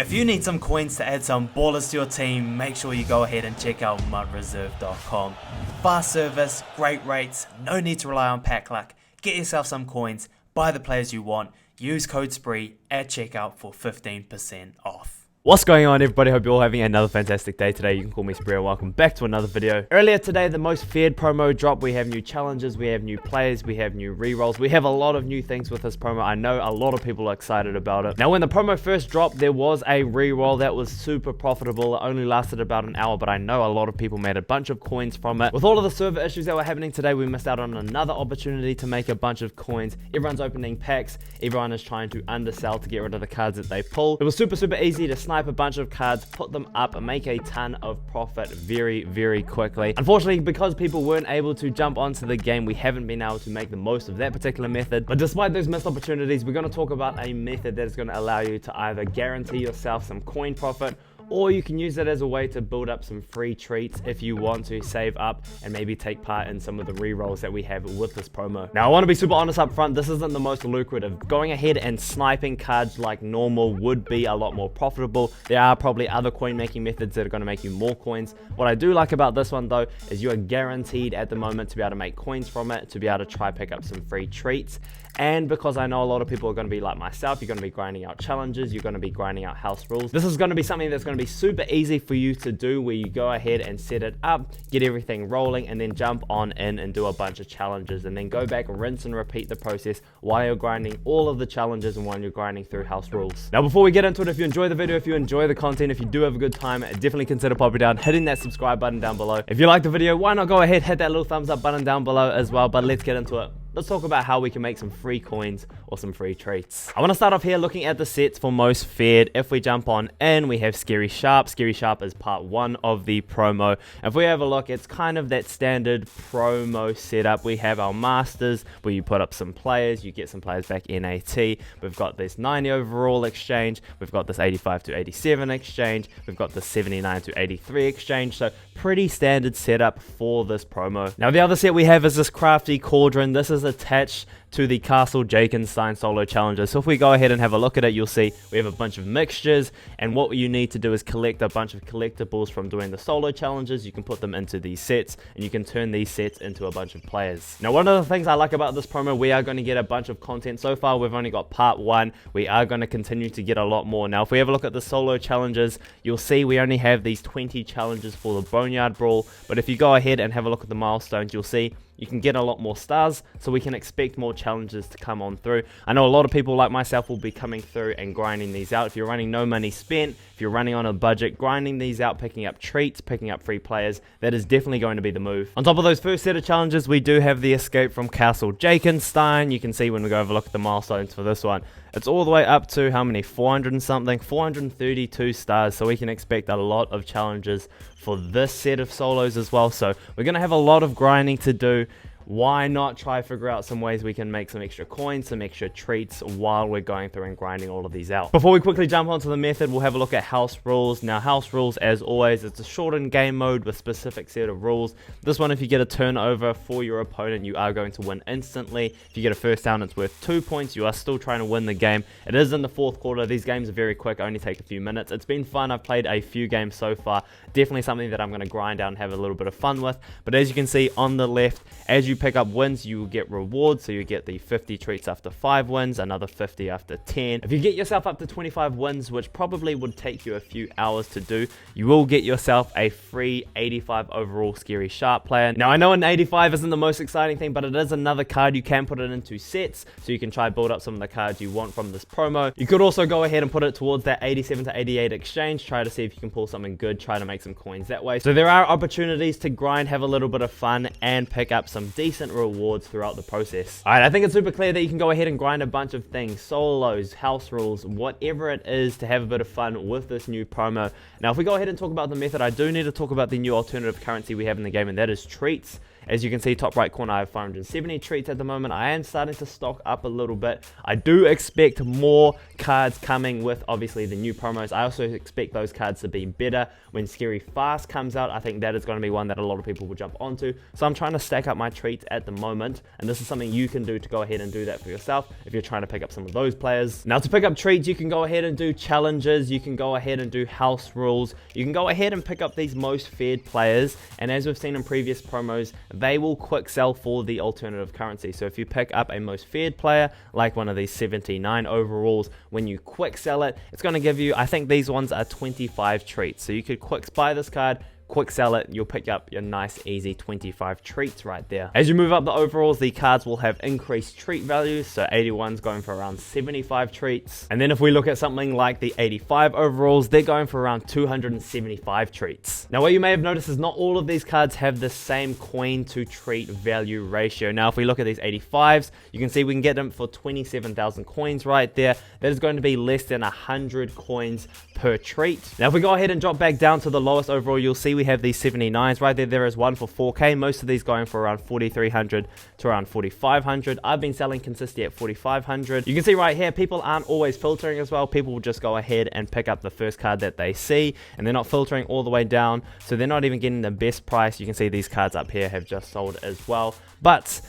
If you need some coins to add some ballers to your team, make sure you go ahead and check out mudreserve.com. Fast service, great rates, no need to rely on pack luck. Get yourself some coins, buy the players you want, use code SPREE at checkout for 15% off. What's going on, everybody? Hope you're all having another fantastic day today. You can call me Spree. Welcome back to another video. Earlier today, the most feared promo dropped. We have new challenges, we have new players, we have new rerolls. We have a lot of new things with this promo. I know a lot of people are excited about it. Now, when the promo first dropped, there was a reroll that was super profitable. It only lasted about an hour, but I know a lot of people made a bunch of coins from it. With all of the server issues that were happening today, we missed out on another opportunity to make a bunch of coins. Everyone's opening packs. Everyone is trying to undersell to get rid of the cards that they pull. It was super easy to snipe a bunch of cards, put them up, and make a ton of profit very quickly. Unfortunately, because people weren't able to jump onto the game, we haven't been able to make the most of that particular method. But despite those missed opportunities, we're going to talk about a method that is going to allow you to either guarantee yourself some coin profit, or you can use it as a way to build up some free treats if you want to save up and maybe take part in some of the rerolls that we have with this promo. Now, I want to be super honest up front, this isn't the most lucrative. Going ahead and sniping cards like normal would be a lot more profitable. There are probably other coin making methods that are going to make you more coins. What I do like about this one though is you are guaranteed at the moment to be able to make coins from it, to be able to try pick up some free treats. And because I know a lot of people are going to be like myself, you're going to be grinding out challenges, you're going to be grinding out house rules. This is going to be something that's going to be super easy for you to do, where you go ahead and set it up, get everything rolling, and then jump on in and do a bunch of challenges, and then go back, rinse and repeat the process while you're grinding all of the challenges and while you're grinding through house rules. Now, before we get into it, if you enjoy the video, if you enjoy the content, if you do have a good time, definitely consider popping down, hitting that subscribe button down below. If you like the video, why not go ahead, hit that little thumbs up button down below as well. But let's get into it. Let's talk about how we can make some free coins or some free treats. I want to start off here looking at the sets for most feared. If we jump on in, we have Scary Sharp. Scary Sharp is part 1 of the promo. If we have a look, it's kind of that standard promo setup. We have our masters where you put up some players, you get some players back NAT. We've got this 90 overall exchange. We've got this 85 to 87 exchange. We've got the 79 to 83 exchange. So pretty standard setup for this promo. Now, the other set we have is this Crafty Cauldron. This is attached to the Castle Jakenstein solo challenges. So if we go ahead and have a look at it, you'll see we have a bunch of mixtures, and what you need to do is collect a bunch of collectibles from doing the solo challenges. You can put them into these sets, and you can turn these sets into a bunch of players. Now, one of the things I like about this promo, we are going to get a bunch of content. So far, we've only got part 1. We are going to continue to get a lot more. Now, if we have a look at the solo challenges, you'll see we only have these 20 challenges for the Boneyard Brawl, but if you go ahead and have a look at the milestones, you'll see you can get a lot more stars, so we can expect more challenges to come on through. I know a lot of people like myself will be coming through and grinding these out. If you're running no money spent, if you're running on a budget, grinding these out, picking up treats, picking up free players, that is definitely going to be the move. On top of those first set of challenges, we do have the escape from Castle Jakenstein. You can see when we go over look at the milestones for this one, it's all the way up to how many? 400 and something, 432 stars. So we can expect a lot of challenges for this set of solos as well. So we're going to have a lot of grinding to do. Why not try figure out some ways we can make some extra coins, some extra treats while we're going through and grinding all of these out. Before we quickly jump onto the method, we'll have a look at house rules. Now, house rules, as always, it's a shortened game mode with specific set of rules. This one, if you get a turnover for your opponent, you are going to win instantly. If you get a first down, it's worth 2 points. You are still trying to win the game. It is in the 4th quarter. These games are very quick, only take a few minutes. It's been fun. I've played a few games so far. Definitely something that I'm going to grind out and have a little bit of fun with. But as you can see on the left, as you pick up wins, you will get rewards. So you get the 50 treats after 5 wins, another 50 after 10. If you get yourself up to 25 wins, which probably would take you a few hours to do, you will get yourself a free 85 overall Scary Sharp player. Now, I know an 85 isn't the most exciting thing, but it is another card. You can put it into sets, so you can try build up some of the cards you want from this promo. You could also go ahead and put it towards that 87 to 88 exchange, try to see if you can pull something good, try to make some coins that way. So there are opportunities to grind, have a little bit of fun, and pick up some decent rewards throughout the process. Alright, I think it's super clear that you can go ahead and grind a bunch of things, solos, house rules, whatever it is, to have a bit of fun with this new promo. Now, if we go ahead and talk about the method, I do need to talk about the new alternative currency we have in the game, and that is treats. As you can see, top right corner, I have 570 treats at the moment. I am starting to stock up a little bit. I do expect more cards coming with obviously the new promos. I also expect those cards to be better when Scary Fast comes out. I think that is going to be one that a lot of people will jump onto. So I'm trying to stack up my treats at the moment, and this is something you can do to go ahead and do that for yourself if you're trying to pick up some of those players. Now, to pick up treats, you can go ahead and do challenges, you can go ahead and do house rules, you can go ahead and pick up these most feared players, and as we've seen in previous promos, they will quick sell for the alternative currency. So if you pick up a most feared player like one of these 79 overalls, when you quick sell it, it's going to give you, I think these ones are 25 treats. So you could quick buy this card, quick sell it, you'll pick up your nice easy 25 treats right there. As you move up the overalls, the cards will have increased treat values, so 81's going for around 75 treats. And then if we look at something like the 85 overalls, they're going for around 275 treats. Now, what you may have noticed is not all of these cards have the same coin to treat value ratio. Now, if we look at these 85s, you can see we can get them for 27,000 coins right there. That is going to be less than 100 coins per treat. Now, if we go ahead and drop back down to the lowest overall, you'll see we have these 79s right there. There is one for 4K. Most of these going for around 4,300 to around 4,500. I've been selling consistently at 4,500. You can see right here, people aren't always filtering as well. People will just go ahead and pick up the first card that they see, and they're not filtering all the way down, so they're not even getting the best price. You can see these cards up here have just sold as well. But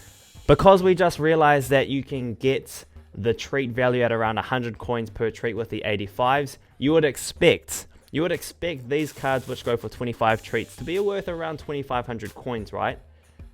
because we just realized that you can get the treat value at around 100 coins per treat with the 85s, you would expect these cards, which go for 25 treats, to be worth around 2,500 coins, right?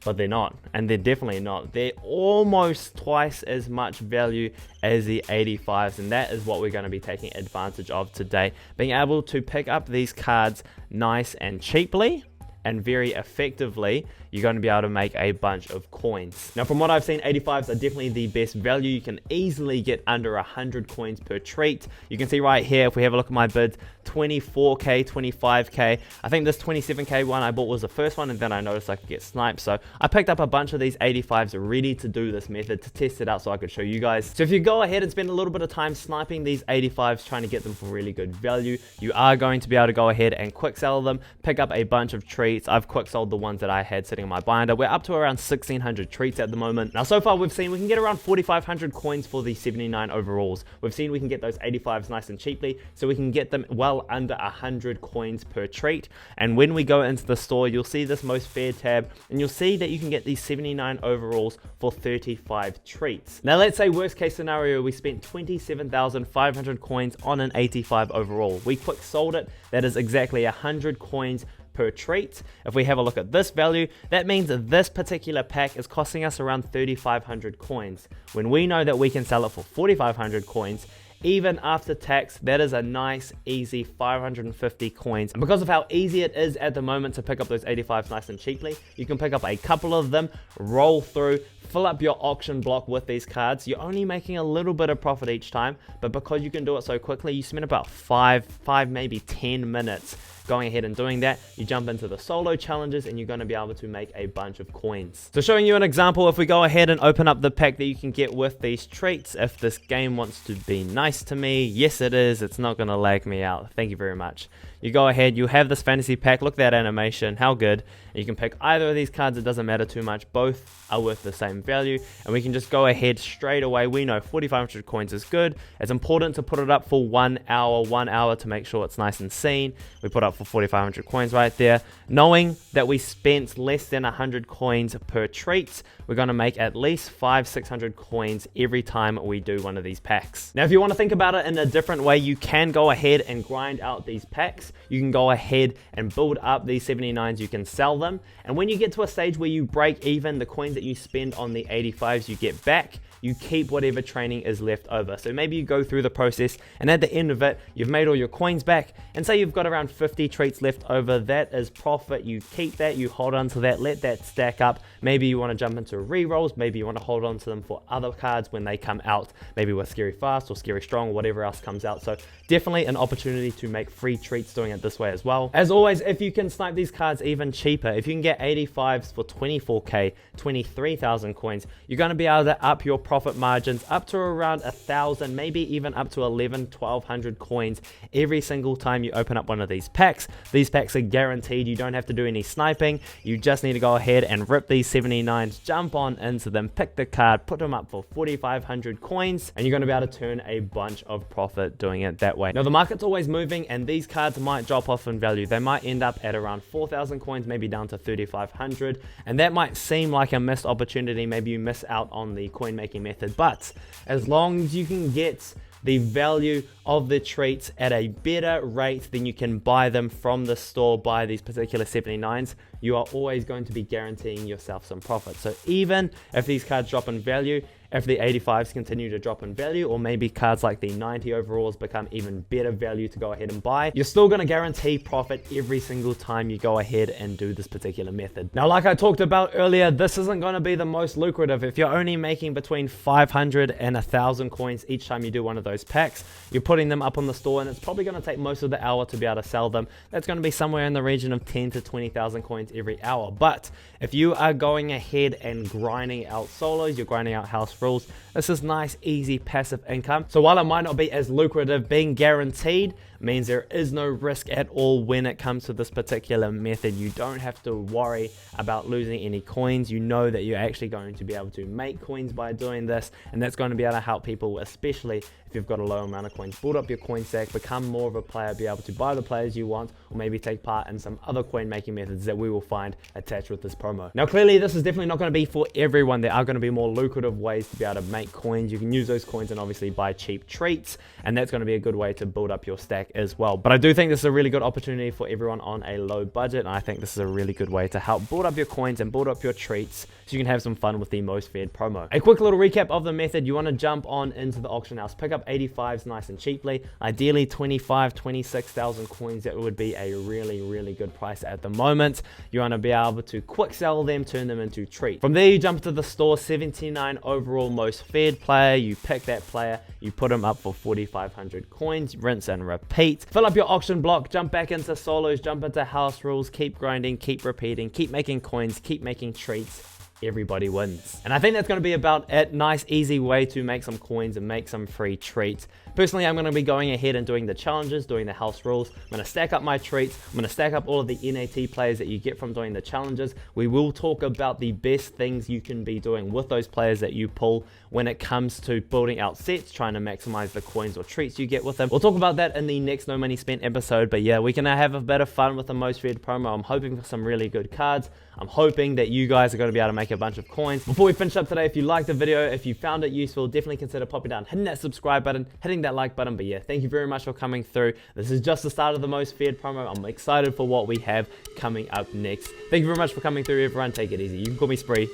But they're not, and they're definitely not. They're almost twice as much value as the 85s, and that is what we're going to be taking advantage of today. Being able to pick up these cards nice and cheaply and very effectively, you're going to be able to make a bunch of coins. Now, from what I've seen, 85s are definitely the best value. You can easily get under 100 coins per treat. You can see right here, if we have a look at my bids, 24k, 25k. I think this 27k one I bought was the first one, and then I noticed I could get sniped. So I picked up a bunch of these 85s ready to do this method, to test it out so I could show you guys. So if you go ahead and spend a little bit of time sniping these 85s, trying to get them for really good value, you are going to be able to go ahead and quick sell them, pick up a bunch of treats. I've quick sold the ones that I had sitting in my binder. We're up to around 1,600 treats at the moment. Now, so far we've seen we can get around 4,500 coins for the 79 overalls. We've seen we can get those 85s nice and cheaply, so we can get them well under 100 coins per treat. And when we go into the store, you'll see this most fair tab, and you'll see that you can get these 79 overalls for 35 treats. Now, let's say worst case scenario, we spent 27,500 coins on an 85 overall. We quick sold it. That is exactly 100 coins per treat. If we have a look at this value, that means that this particular pack is costing us around 3,500 coins. When we know that we can sell it for 4,500 coins, even after tax, that is a nice, easy 550 coins. And because of how easy it is at the moment to pick up those 85s nice and cheaply, you can pick up a couple of them, roll through, fill up your auction block with these cards. You're only making a little bit of profit each time, but because you can do it so quickly, you spend about 5 maybe 10 minutes going ahead and doing that. You jump into the solo challenges, and you're going to be able to make a bunch of coins. So showing you an example, if we go ahead and open up the pack that you can get with these treats, if this game wants to be nice to me, yes it is, it's not going to lag me out. Thank you very much. You go ahead, you have this fantasy pack, look at that animation, how good. And you can pick either of these cards, it doesn't matter too much, both are worth the same value, and we can just go ahead straight away. We know 4,500 coins is good. It's important to put it up for 1 hour to make sure it's nice and seen. We put up for 4,500 coins right there, knowing that we spent less than 100 coins per treat. We're going to make at least 500-600 coins every time we do one of these packs. Now, if you want to think about it in a different way, you can go ahead and grind out these packs. You can go ahead and build up these 79s, you can sell them, and when you get to a stage where you break even, the coins that you spend on the 85s you get back, you keep whatever training is left over. So maybe you go through the process, and at the end of it, you've made all your coins back, and say you've got around 50 treats left over. That is profit. You keep that, you hold on to that, let that stack up. Maybe you want to jump into re-rolls, maybe you want to hold on to them for other cards when they come out, maybe with Scary Fast or Scary Strong or whatever else comes out. So definitely an opportunity to make free treats doing it this way as well. As always, if you can snipe these cards even cheaper, if you can get 85s for 24k, 23,000 coins, you're going to be able to up your profit profit margins up to around 1,000, maybe even up to 1,100 coins every single time you open up one of these packs. These packs are guaranteed. You don't have to do any sniping. You just need to go ahead and rip these 79s, jump on into them, pick the card, put them up for 4,500 coins, and you're going to be able to turn a bunch of profit doing it that way. Now, the market's always moving, and these cards might drop off in value. They might end up at around 4,000 coins, maybe down to 3,500, and that might seem like a missed opportunity. Maybe you miss out on the coin making method, but as long as you can get the value of the treats at a better rate than you can buy them from the store, buy these particular 79s, you are always going to be guaranteeing yourself some profit. So even if these cards drop in value, if the 85s continue to drop in value, or maybe cards like the 90 overalls become even better value to go ahead and buy, you're still going to guarantee profit every single time you go ahead and do this particular method. Now, like I talked about earlier, this isn't going to be the most lucrative. If you're only making between 500 and 1,000 coins each time you do one of those packs, you're putting them up on the store, and it's probably going to take most of the hour to be able to sell them. That's going to be somewhere in the region of 10 to 20,000 coins every hour. But if you are going ahead and grinding out solos, you're grinding out house rules, this is nice, easy, passive income. So while it might not be as lucrative, being guaranteed means there is no risk at all when it comes to this particular method. You don't have to worry about losing any coins. You know that you're actually going to be able to make coins by doing this, and that's going to be able to help people, especially if you've got a low amount of coins. Build up your coin stack, become more of a player, be able to buy the players you want, or maybe take part in some other coin making methods that we will find attached with this promo. Now, clearly this is definitely not going to be for everyone. There are going to be more lucrative ways to be able to make coins. You can use those coins and obviously buy cheap treats, and that's going to be a good way to build up your stack as well. But I do think this is a really good opportunity for everyone on a low budget, and I think this is a really good way to help build up your coins and build up your treats so you can have some fun with the most feared promo. A quick little recap of the method: you want to jump on into the auction house, pick up 85s nice and cheaply, ideally 26,000 coins. That would be a really good price at the moment. You want to be able to quick sell them, turn them into treats. From there, you jump to the store, 79 overall most feared player. You pick that player, you put them up for 4,500 coins, rinse and repeat. Fill up your auction block, jump back into solos, jump into house rules, keep grinding, keep repeating, keep making coins, keep making treats. Everybody wins. And I think that's going to be about it. Nice, easy way to make some coins and make some free treats. Personally, I'm going to be going ahead and doing the challenges, doing the house rules. I'm going to stack up my treats. I'm going to stack up all of the NAT players that you get from doing the challenges. We will talk about the best things you can be doing with those players that you pull when it comes to building out sets, trying to maximize the coins or treats you get with them. We'll talk about that in the next No Money Spent episode. But yeah, we can have a bit of fun with the most feared promo. I'm hoping for some really good cards. I'm hoping that you guys are going to be able to make a bunch of coins. Before we finish up today, if you liked the video, if you found it useful, definitely consider popping down, hitting that subscribe button, hitting that like button. But yeah, thank you very much for coming through. This is just the start of the most feared promo. I'm excited for what we have coming up next. Thank you very much for coming through, everyone. Take it easy. You can call me Spree,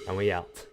and we out.